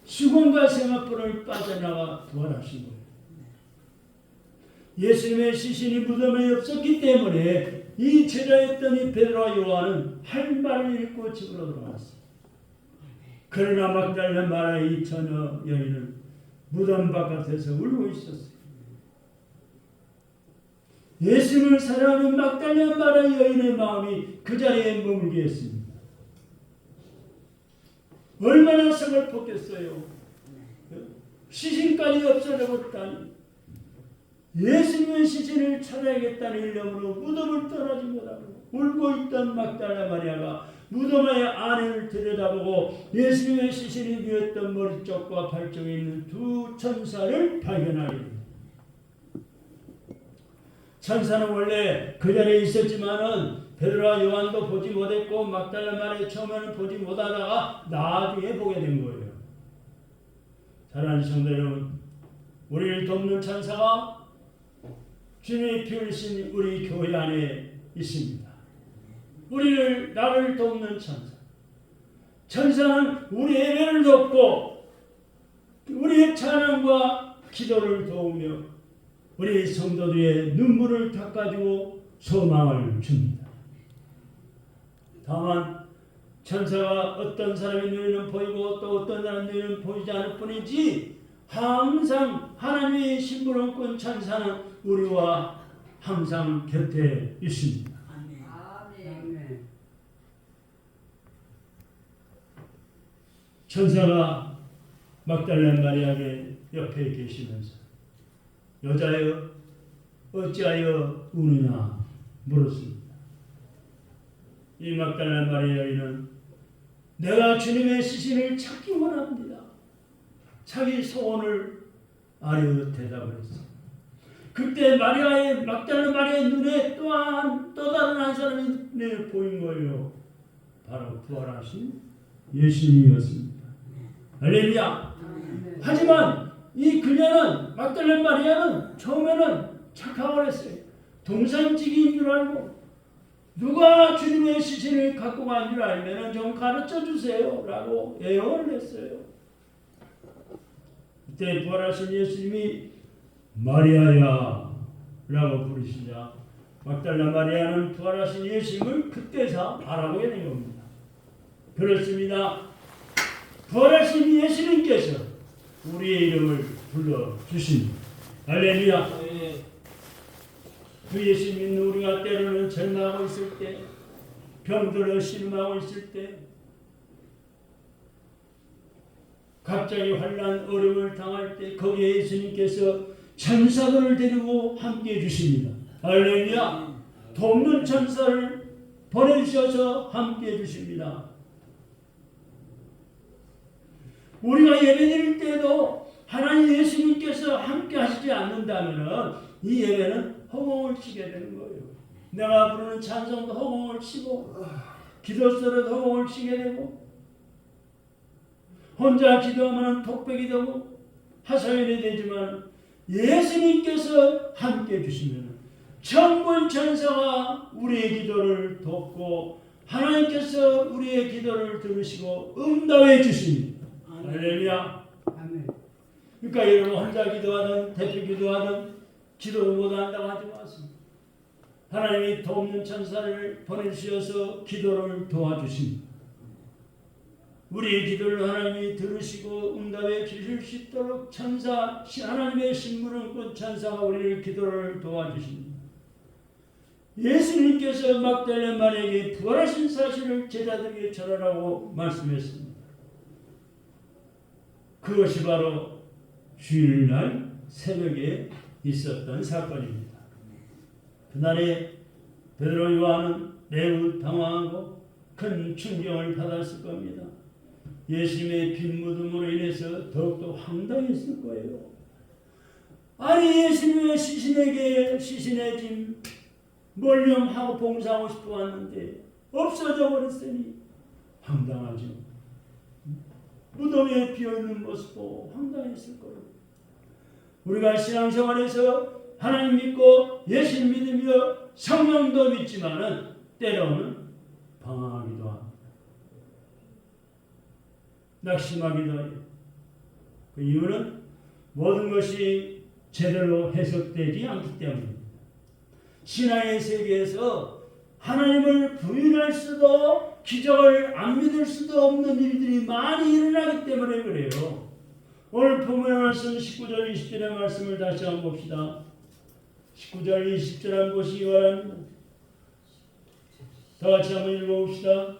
수건과 생화불을 빠져나가 부활하신 거예요. 예수님의 시신이 무덤에 없었기 때문에 이 제자였던 이 베드로와 요한은 할 말을 잃고 집으로 돌아갔어요. 그러나 막달라 마리아의 이 처녀 여인은 무덤 바깥에서 울고 있었어요. 예수님을 사랑하는 막달라 마리아 여인의 마음이 그 자리에 머물게 했습니다. 얼마나 서글펐겠어요. 시신까지 없어져 버렸다니. 예수님의 시신을 찾아야겠다는 일념으로 무덤을 떠나지 못하고 울고 있던 막달라 마리아가 무덤의 안을 들여다보고 예수님의 시신이 누웠던 머리 쪽과 발 쪽에 있는 두 천사를 발견하게 됩니다. 천사는 원래 그 자리에 있었지만은 베드로와 요한도 보지 못했고 막달라 마리아 처음에는 보지 못하다가 나중에 보게 된 거예요. 사랑하는 성도 여러분, 우리를 돕는 천사가 주님이 피우신 우리 교회 안에 있습니다. 나를 돕는 천사. 천사는 우리 예배를 돕고 우리의 찬양과 기도를 도우며 우리 성도들의 눈물을 닦아주고 소망을 줍니다. 다만 천사가 어떤 사람의 눈에는 보이고 또 어떤 사람의 눈에는 보이지 않을 뿐이지 항상 하나님의 심부름꾼 천사는 우리와 항상 곁에 있습니다. 아멘. 천사가 막달라 마리아의 옆에 계시면서 여자여 어찌하여 우느냐 물었습니다. 이 막달라 마리아 여인은 내가 주님의 시신을 찾기 원합니다. 자기 소원을 아뢰어 대답을 했습니다. 그때 막달라 마리아의 눈에 또 다른 한 사람이 눈에 보인 거예요. 바로 부활하신 예수님이었습니다. 할렐루야. 하지만 이 그녀는 막달라 마리아는 처음에는 착각을 했어요. 동산지기인 줄 알고 누가 주님의 시신을 갖고 간 줄 알면 좀 가르쳐 주세요 라고 애원을 했어요. 그때 부활하신 예수님이 마리아야 라고 부르시자 막달라 마리아는 부활하신 예수님을 그때서 알아보게 된 겁니다. 그렇습니다. 부활하신 예수님께서 우리의 이름을 불러주십니다. 할렐루야. 그 예수 믿는 우리가 때로는 절망하고 있을 때, 병들어 신음하고 있을 때, 갑자기 환난 어려움을 당할 때 거기에 예수님께서 천사들을 데리고 함께해 주십니다. 할렐루야. 돕는 천사를 보내주셔서 함께해 주십니다. 우리가 예배드릴 때도 하나님 예수님께서 함께 하시지 않는다면 이 예배는 허공을 치게 되는 거예요. 내가 부르는 찬송도 허공을 치고 기도서도 허공을 치게 되고 혼자 기도하면 독백이 되고 하소연이 되지만 예수님께서 함께 해주시면 천군 천사가 우리의 기도를 돕고 하나님께서 우리의 기도를 들으시고 응답해 주십니다. 할렐루야. 아멘. 그러니까 여러분 혼자 기도하든 대표 기도하든 기도 못한다고 하지 마세요. 하나님이 돕는 천사를 보내주셔서 기도를 도와주십니다. 우리의 기도를 하나님이 들으시고 응답해 주실 수 있도록 하나님의 신부름꾼 천사가 우리의 기도를 도와주십니다. 예수님께서 막달라 마리아에게 부활하신 사실을 제자들에게 전하라고 말씀했습니다. 그것이 바로 주일날 새벽에 있었던 사건입니다. 그날에 베드로 요한은 매우 당황하고 큰 충격을 받았을 겁니다. 예수님의 빈 무덤으로 인해서 더욱더 황당했을 거예요. 아니 예수님의 시신의 짐 멀령하고 봉사하고 싶어 왔는데 없어져 버렸으니 황당하죠. 무덤에 비어있는 모습도 황당했을 거예요. 우리가 신앙생활에서 하나님 믿고 예수 믿으며 성령도 믿지만은 때로는 방황하기도 합니다. 낙심하기도 해요. 그 이유는 모든 것이 제대로 해석되지 않기 때문입니다. 신앙의 세계에서 하나님을 부인할 수도 기적을 안 믿을 수도 없는 일들이 많이 일어나기 때문에 그래요. 오늘 본문의 말씀 19절 20절의 말씀을 다시 한번 봅시다. 19절 20절 한번 보시기 바랍니다. 다 같이 한번 읽어봅시다.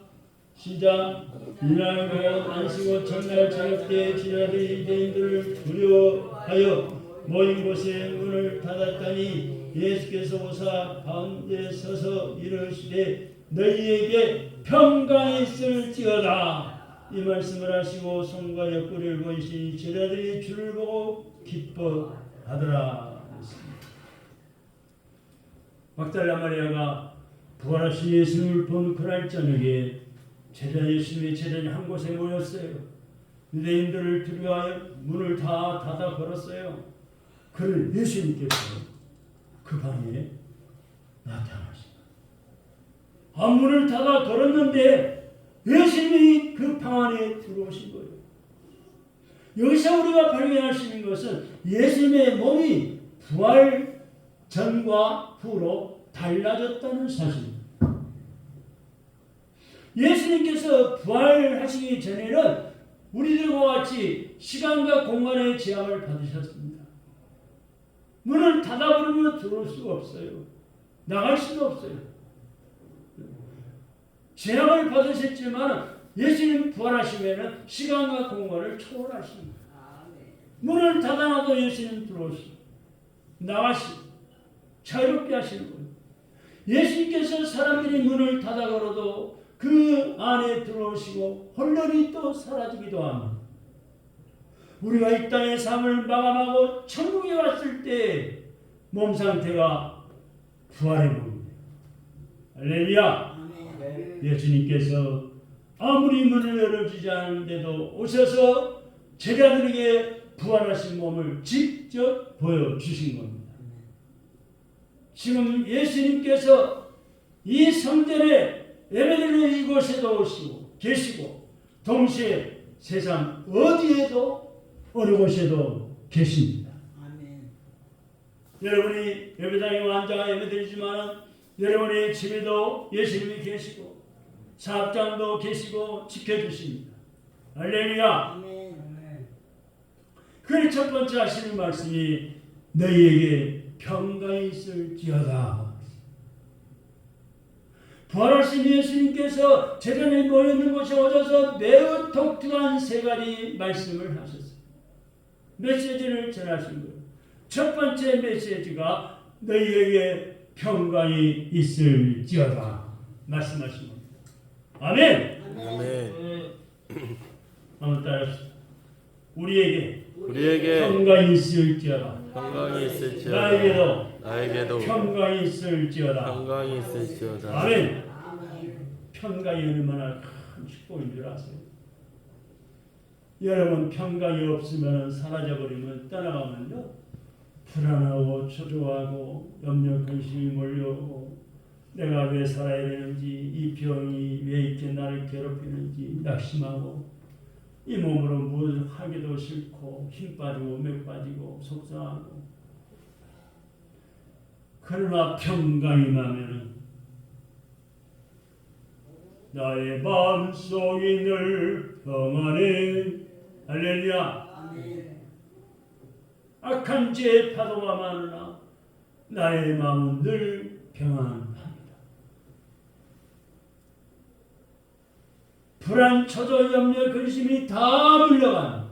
시작. 이날 곧 안식오 첫날 저녁 때에 지라들이 유대인들을 두려워하여 모인 곳에 문을 닫았더니 예수께서 오사 가운데 서서 이르시되 너희에게 평강이 있을지어다. 이 말씀을 하시고 손과 옆구리를 보이시니 제자들이 주를 보고 기뻐하더라. 막달라 마리아가 부활하신 예수님을 본 그날 저녁에 예수님의 제자들이 한 곳에 모였어요. 유대인들을 두려워하여 문을 다 닫아 걸었어요. 그를 예수님께서 그 방에 나타나십니다. 문을 닫아 걸었는데 예수님이 그 방 안에 들어오신 거예요. 여기서 우리가 발견할 수 있는 것은 예수님의 몸이 부활 전과 후로 달라졌다는 사실입니다. 예수님께서 부활하시기 전에는 우리들과 같이 시간과 공간의 제약을 받으셨습니다. 문을 닫아버리면 들어올 수가 없어요. 나갈 수도 없어요. 제약을 받으셨지만 예수님 부활하시면 시간과 공간을 초월하십니다. 문을 닫아놔도 예수님 들어오시고 나가시고 자유롭게 하시는 거예요. 예수님께서 사람들이 문을 닫아 걸어도 그 안에 들어오시고 혼란이 또 사라지기도 합니다. 우리가 이 땅의 삶을 마감하고 천국에 왔을 때 몸 상태가 부활의 몸입니다. 할렐루야. 예수님께서 아무리 문을 열어주지 않는데도 오셔서 제자들에게 부활하신 몸을 직접 보여주신 겁니다. 지금 예수님께서 이 성전에 예배드리는 이곳에도 오시고 계시고 동시에 세상 어디에도 어느 곳에도 계십니다. 아멘. 여러분이 예배당에 앉아 예배드리지만 여러분의 집에도 예수님이 계시고 사업장도 계시고 지켜주십니다. 할렐루야. 아멘. 그 첫 번째 하시는 말씀이 너희에게 평강이 있을지어다. 부활하신 예수님께서 제자들이 모여있는 곳에 오셔서 매우 독특한 세 가지 말씀을 하셨어요. 메시지를 전하신 거예요. 첫 번째 메시지가 너희에게 평강이 있을지어다 말씀하신 겁니다. 아멘. 아멘. 한번 따라합시다. 우리에게 평강이 있을지어다. 나에게도 평강이 있을지어다. 아멘. 평강이 얼마나 큰 축복인 줄 아세요? 여러분 평강이 없으면 사라져버리면 떠나가면요 불안하고 초조하고 염려 근심이 몰려오고 내가 왜 살아야 되는지 이 병이 왜 이렇게 나를 괴롭히는지 낙심하고 이 몸으로 뭘 하기도 싫고 힘 빠지고 맥 빠지고 속상하고 그러나 평강이 나면은 나의 마음속이 늘 평안해. 할렐루야. 악한 죄의 파도가 많으나 나의 마음은 늘 평안합니다. 불안, 초조, 염려, 근심이 다 물러갑니다.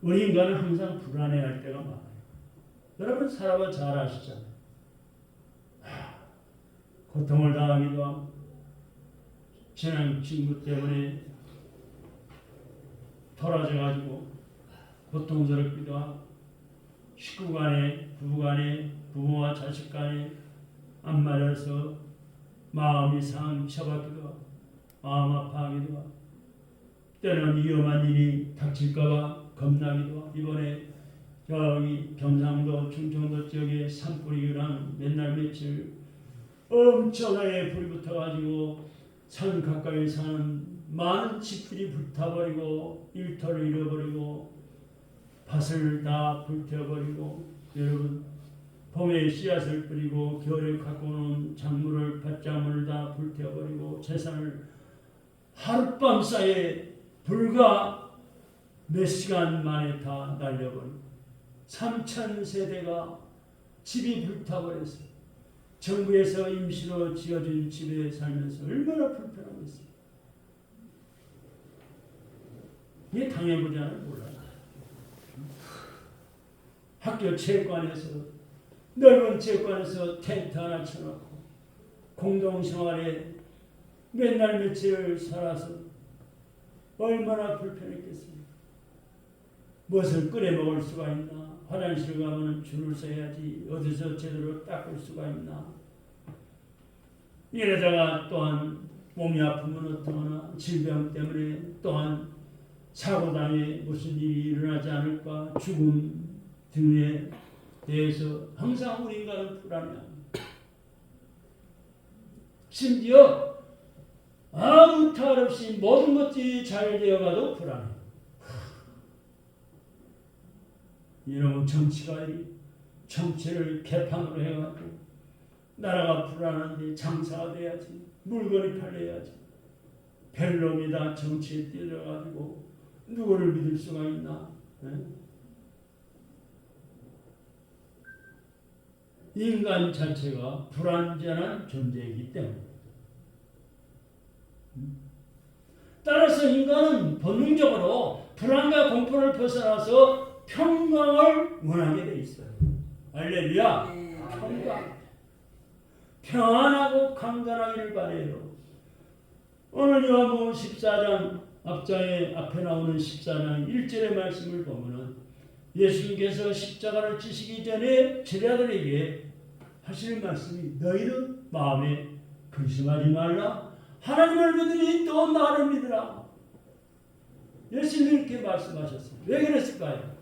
우리 인간은 항상 불안해할 때가 많아요. 여러분 살아봐 잘 아시잖아요. 고통을 당하기도 하고 친한 친구 때문에 돌아져가지고 고통스럽기도 하고 식구 간에 부부 간에 부모와 자식 간에 안 맞아서 마음이 상처받기도 하고 마음 아파하기도 하고 때는 위험한 일이 닥칠까봐 겁나기도 하고 이번에 저기 경상도 충청도 쪽에 산불이랑 맨날 며칠 엄청나게 불이 붙어가지고 산 가까이 사는 많은 집들이 불타버리고 일터를 잃어버리고 밭을 다 불태워버리고 여러분 봄에 씨앗을 뿌리고 겨울에 갖고 오는 작물을 밭작물을 다 불태워버리고 재산을 하룻밤 사이에 불과 몇 시간 만에 다 날려버리고 3,000세대가 집이 불타버렸어요. 정부에서 임시로 지어준 집에 살면서 얼마나 불편하겠어요. 이게 당해보지 않으면 몰라요. 학교 체육관에서 넓은 체육관에서 텐트 하나 쳐놓고 공동생활에 맨날 며칠을 살아서 얼마나 불편했겠습니까? 무엇을 끓여 먹을 수가 있나? 화장실 가면 줄을 서야지 어디서 제대로 닦을 수가 있나? 이러다가 또한 몸이 아프면 어떠거나 질병 때문에 또한 사고당해 무슨 일이 일어나지 않을까? 죽음 등에 대해서 항상 우리 인간은 불안해합니다. 심지어 아무 탈 없이 모든 것들이 잘 되어가도 불안해. 이놈의 정치가 정치를 개판으로 해가지고 나라가 불안한데 장사가 돼야지, 물건이 팔려야지. 별놈이다 정치에 뛰어들어가지고 누구를 믿을 수가 있나? 네? 인간 자체가 불안전한 존재이기 때문에 따라서 인간은 본능적으로 불안과 공포를 벗어나서 평강을 원하게 돼 있어요. 할렐루야. 평강. 평안하고 강건하기를 바라요. 오늘 요한복음 14장 앞장에 앞에 나오는 14장 1절의 말씀을 보면은 예수님께서 십자가를 지시기 전에 제자들에게 하시는 말씀이 너희는 마음에 근심하지 말라. 하나님을 믿으니 또 나를 믿으라. 예수님이 이렇게 말씀하셨어요. 왜 그랬을까요?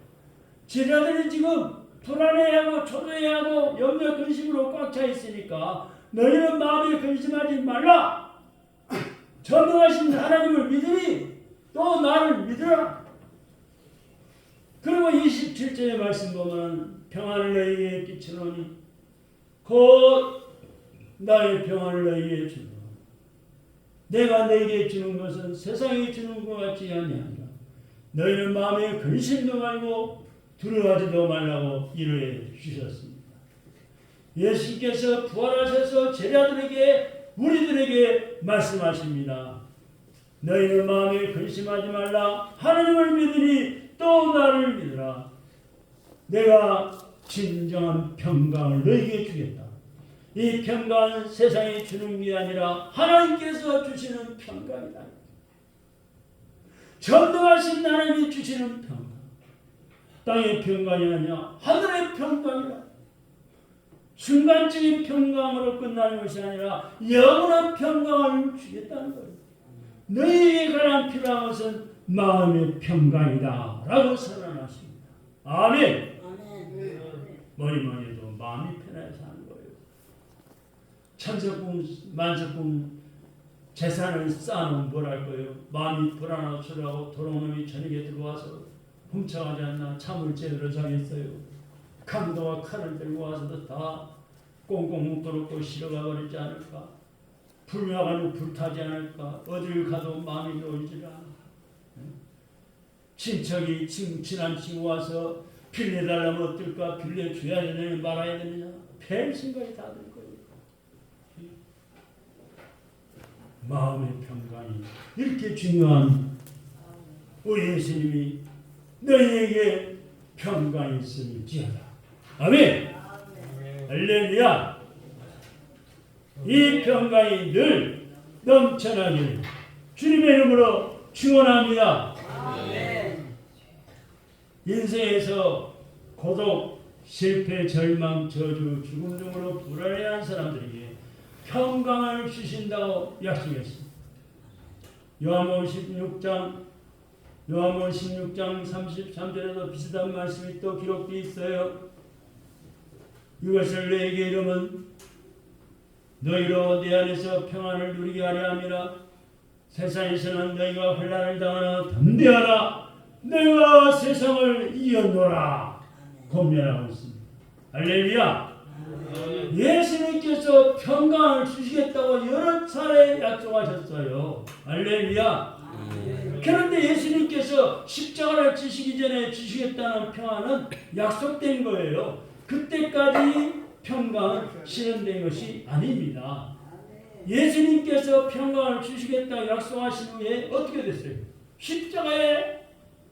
제자들이 지금 불안해하고 초조해하고 염려 근심으로 꽉 차 있으니까 너희는 마음에 근심하지 말라. 전능하신 하나님을 믿으니 또 나를 믿으라. 그리고 27절의 말씀 보면 평안을 너희에게 끼치노니 곧 나의 평안을 너희에게 주노라. 내가 너희에게 주는 것은 세상이 주는 것 같지 아니하니라. 너희는 마음에 근심도 말고 두려워하지도 말라고 이르해 주셨습니다. 예수님께서 부활하셔서 제자들에게 우리들에게 말씀하십니다. 너희는 마음에 근심하지 말라. 하나님을 믿으니 또 나를 믿으라. 내가 진정한 평강을 너희에게 주겠다. 이 평강은 세상이 주는 게 아니라 하나님께서 주시는 평강이다. 전능하신 하나님이 주시는 평강. 땅의 평강이 아니라 하늘의 평강이다. 순간적인 평강으로 끝나는 것이 아니라 영원한 평강을 주겠다는 거예요. 너희에게 가장 필요한 것은 마음의 평강이다 라고 선언하십니다. 아멘. 뭐니뭐니 해도 마음이 편해야 사는 거예요. 천석궁 만석궁 재산을 쌓아놓으면 뭘 할 거예요? 마음이 불안하고 초라하고 도롱놈이 저녁에 들어와서 훔쳐가지 않나? 참을 제대로 자겠어요. 강도와 칼을 들고 와서도 다 꽁꽁 묶어놓고 실어가 버리지 않을까? 불나가지고 불타지 않을까? 어딜 가도 마음이 놓이질 않아. 친척이 친한 친구 와서 빌려달라면 어떨까? 빌려줘야 되느냐 말아야 되느냐? 별 생각이 다 들 거예요. 마음의 평강이 이렇게 중요한 우리 예수님이 너희에게 평강이 있을지어다. 아멘. 할렐루야. 이 평강이 늘 넘쳐나기를 주님의 이름으로 축원합니다. 인생에서 고독, 실패, 절망, 저주, 죽음 등으로 불안해한 사람들에게 평강을 주신다고 약속했습니다. 요한복음 16장 33절에도 비슷한 말씀이 또 기록되어 있어요. 이것을 너에게 이르면 너희로 내 안에서 평안을 누리게 하려 함이라. 세상에서는 너희가 혼란을 당하나 담대하라. 내가 세상을 이겼노라. 권면하고 있습니다. 할렐루야. 예수님께서 평강을 주시겠다고 여러 차례 약속하셨어요. 할렐루야. 그런데 예수님께서 십자가를 지시기 전에 주시겠다는 평안은 약속된 거예요. 그때까지 평강은 실현된 것이 아닙니다. 예수님께서 평강을 주시겠다고 약속하신 후에 어떻게 됐어요? 십자가에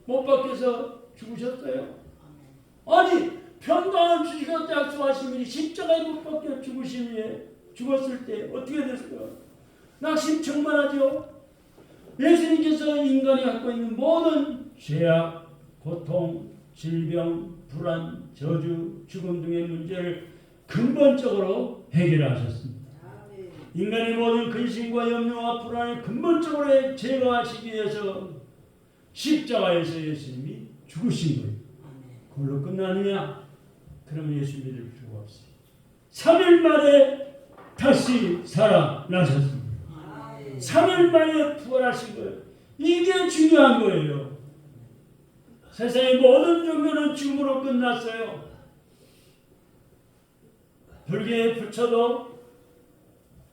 못 박혀서 죽으셨어요. 아니 평강을 주시겠다고 약속하신 분이 십자가에 못 박혀 죽으신 후에 죽었을 때 어떻게 됐을까요? 낙심충만하죠. 예수님께서 인간이 갖고 있는 모든 죄악, 고통, 질병, 불안, 저주, 죽음 등의 문제를 근본적으로 해결하셨습니다. 인간의 모든 근심과 염려와 불안을 근본적으로 제거하시기 위해서 십자가에서 예수님이 죽으신 거예요. 그걸로 끝나느냐? 그러면 예수 믿을 필요가 없어요. 3일 만에 다시 살아나셨습니다. 3일 만에 부활하신 거예요. 이게 중요한 거예요. 세상의 모든 종교는 죽음으로 끝났어요. 불교에 붙여도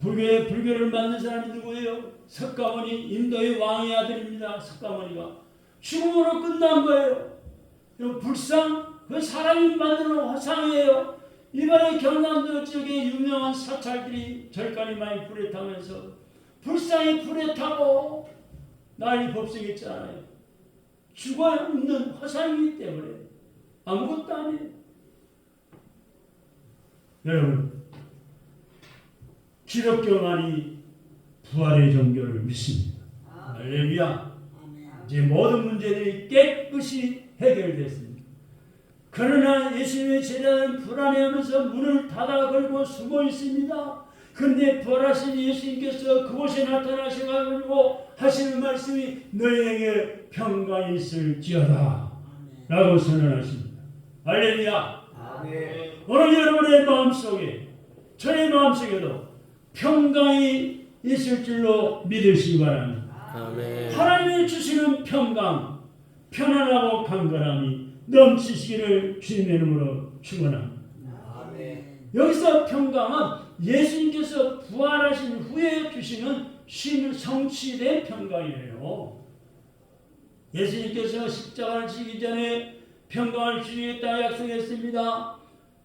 불교를 만든 사람이 누구예요? 석가모니, 인도의 왕의 아들입니다. 석가모니가 죽음으로 끝난 거예요. 불상, 그 사람이 만드는 화상이에요. 이번에 경남도 지역에 유명한 사찰들이 절간이 많이 불에 타면서 불상이 불에 타고 난리 법석했잖아요. 죽어 있는 화상이기 때문에 아무것도 안 해요. 여러분, 기독교만이 부활의 종교를 믿습니다. 할렐루야. 이제 모든 문제들이 깨끗이 해결됐습니다. 그러나 예수님의 제자는 불안해하면서 문을 닫아 걸고 숨어 있습니다. 그런데 부활하신 예수님께서 그곳에 나타나셔가지고 하시는 말씀이 너희에게 평강이 있을지어다 라고 선언하십니다. 할렐루야. 오늘 여러분의 마음속에 저의 마음속에도 평강이 있을 줄로 믿으시기 바랍니다. 하나님이 주시는 평강, 편안하고 강건함이 넘치시기를 주님의 이름으로 축원합니다. 여기서 평강은 예수님께서 부활하신 후에 주시는 성취된 평강이에요. 예수님께서 십자가를 지기 전에 평강을 주시겠다 약속했습니다.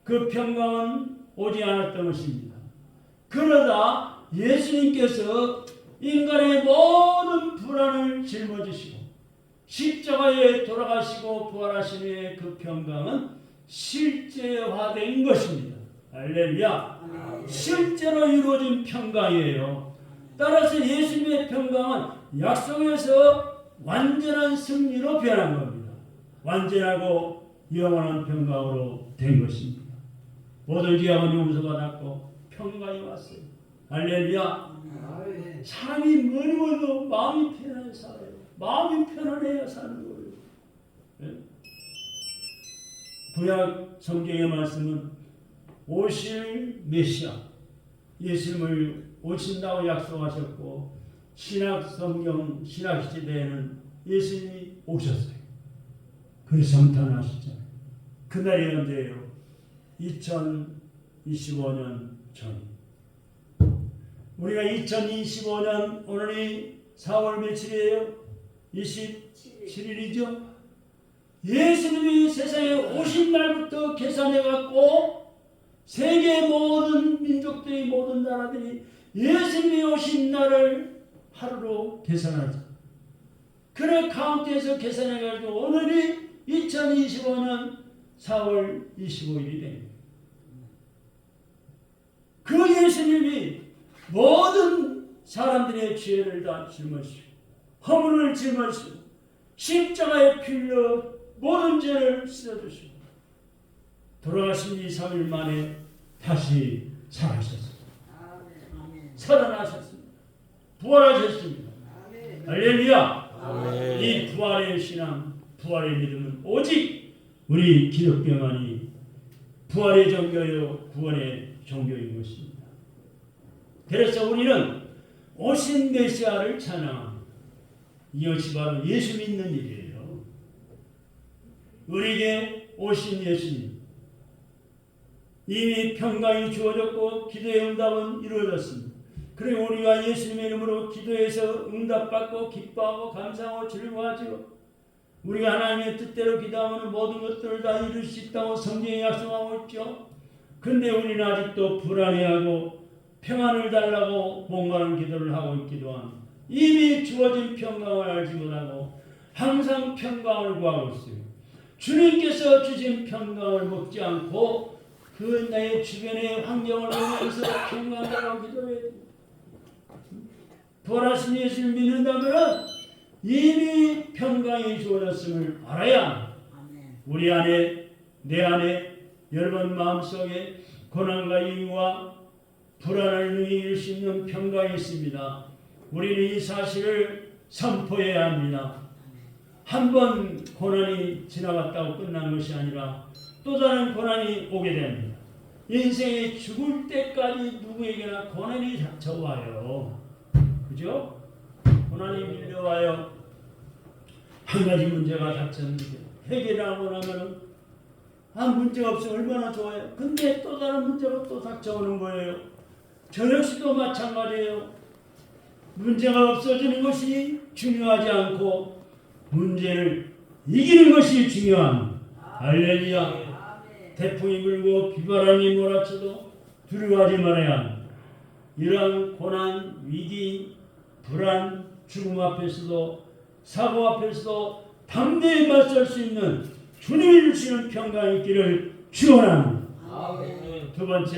그 평강은 오지 않았던 것입니다. 그러다 예수님께서 인간의 모든 불안을 짊어지시고 십자가에 돌아가시고 부활하신 후에 그 평강은 실제화된 것입니다. 할렐루야. 실제로 이루어진 평강이에요. 따라서 예수님의 평강은 약속에서 완전한 승리로 변한 겁니다. 완전하고 영원한 평강으로 된 것입니다. 모든 죄악은 용서받았고 평강이 왔어요. 할렐루야. 사람이 뭐니 뭐도 마음이 편안해 살아요. 마음이 편안해야 사는 거예요. 네? 구약 성경의 말씀은 오실 메시아 예수님을 오신다고 약속하셨고 신약 성경 신약 시대에는 예수님이 오셨어요. 그래서 성탄하시잖아요. 그날이 언제예요? 2025년 전. 우리가 2025년 오늘이 4월 며칠이에요? 27일이죠? 예수님이 세상에 오신 날부터 계산해갖고 세계 모든 민족들이 모든 나라들이 예수님이 오신 날을 하루로 계산하죠. 그래 카운트에서 계산해가지고 오늘이 2025년 4월 25일이 됩니다. 그 예수님이 모든 사람들의 죄를 다 짊어지시고 허물을 짊어지시고 십자가에 필려 모든 죄를 씻어주시고 돌아가신 이 3일 만에 다시 살아셨습니다. 살아나셨습니다. 부활하셨습니다. 할렐루야. 이 부활의 신앙, 부활의 믿음은 오직 우리 기독교만이 부활의 종교요 구원의 종교인 것입니다. 그래서 우리는 오신 메시아를 찬양합니다. 이것이 바로 예수 믿는 일이에요. 우리에게 오신 예수님, 이미 평강이 주어졌고 기도의 응답은 이루어졌습니다. 그리고 우리가 예수님의 이름으로 기도해서 응답받고 기뻐하고 감사하고 즐거워하죠. 우리가 하나님의 뜻대로 기도하면 모든 것들을 다 이룰 수 있다고 성경에 약속하고 있죠. 그런데 우리는 아직도 불안해하고 평안을 달라고 목마른 기도를 하고 있기도 합니다. 이미 주어진 평강을 알지 못하고 항상 평강을 구하고 있어요. 주님께서 주신 평강을 먹지 않고 그 내 주변의 환경을 보면서 평강을 기도해야 돼요. 부활하신 예수를 믿는다면 이미 평강이 주어졌음을 알아야 우리 안에, 내 안에 여러분 마음속에 고난과 이유와 불안을 이길 수 있는 평강이 있습니다. 우리는 이 사실을 선포해야 합니다. 한 번 고난이 지나갔다고 끝난 것이 아니라 또 다른 고난이 오게 됩니다. 인생에 죽을 때까지 누구에게나 고난이 닥쳐와요. 그죠? 고난이 밀려와요. 한 가지 문제가 닥쳤는데 해결하고 나면은 문제가 없으면 얼마나 좋아요. 근데 또 다른 문제가 또 닥쳐오는 거예요. 저 역시도 마찬가지예요. 문제가 없어지는 것이 중요하지 않고 문제를 이기는 것이 중요합니다. 할렐루야. 태풍이 불고 비바람이 몰아쳐도 두려워하지 말아야 합니다. 이러한 고난, 위기, 불안, 죽음 앞에서도 사고 앞에서도 담대히 맞설 수 있는 주님이 주시는 평강이 있기를 축원합니다. 두 번째